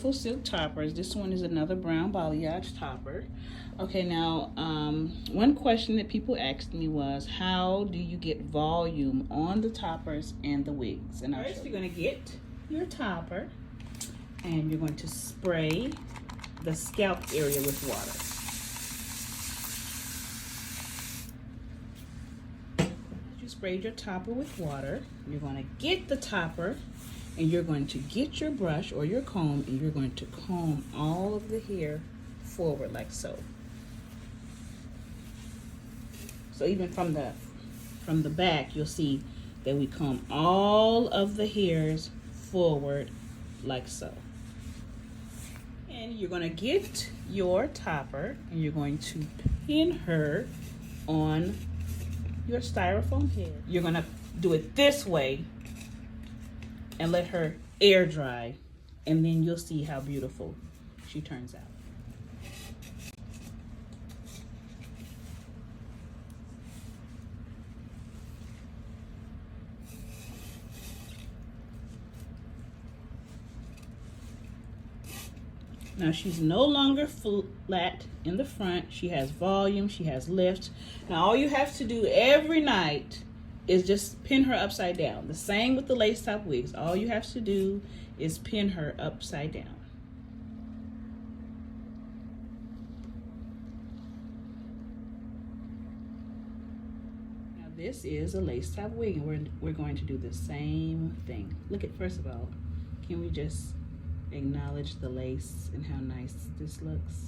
Full silk toppers. This one is another brown balayage topper. Okay, now one question that people asked me was, how do you get volume on the toppers and the wigs? And first you're going to get your topper and you're going to spray the scalp area with water. You sprayed your topper with water. You're going to get the topper and you're going to get your brush or your comb and you're going to comb all of the hair forward like so. So even from the back, you'll see that we comb all of the hairs forward like so. And you're going to get your topper and you're going to pin her on your styrofoam hair. You're going to do it this way and let her air dry, and then you'll see how beautiful she turns out. Now she's no longer flat in the front. She has volume, she has lift. Now all you have to do every night is just pin her upside down. The same with the lace top wigs. All you have to do is pin her upside down. Now this is a lace top wig and we're going to do the same thing. Look at, first of all, can we just acknowledge the lace and how nice this looks?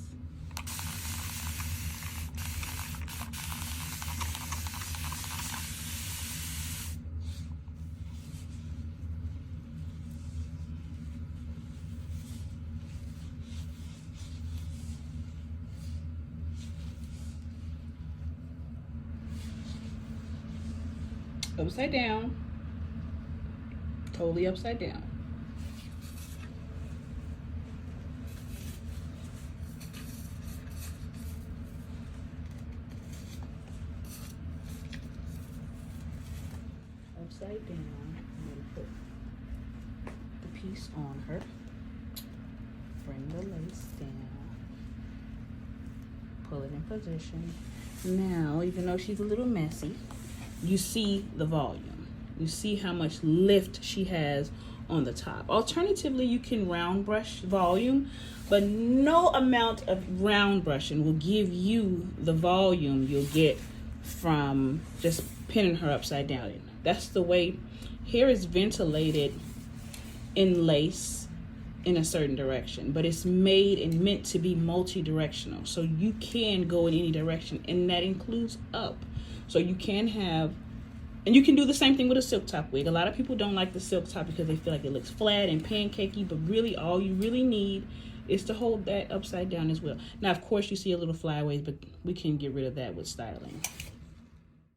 Upside down, totally upside down. Upside down, I'm going to put the piece on her, bring the lace down, pull it in position. Now, even though she's a little messy, you see the volume. You see how much lift she has on the top. Alternatively, you can round brush volume, but no amount of round brushing will give you the volume you'll get from just pinning her upside down. That's the way hair is ventilated in lace in a certain direction, but it's made and meant to be multi-directional. So you can go in any direction, and that includes up. So you can have, and you can do the same thing with a silk top wig. A lot of people don't like the silk top because they feel like it looks flat and pancakey, but really all you really need is to hold that upside down as well. Now, of course, you see a little flyaways, but we can get rid of that with styling.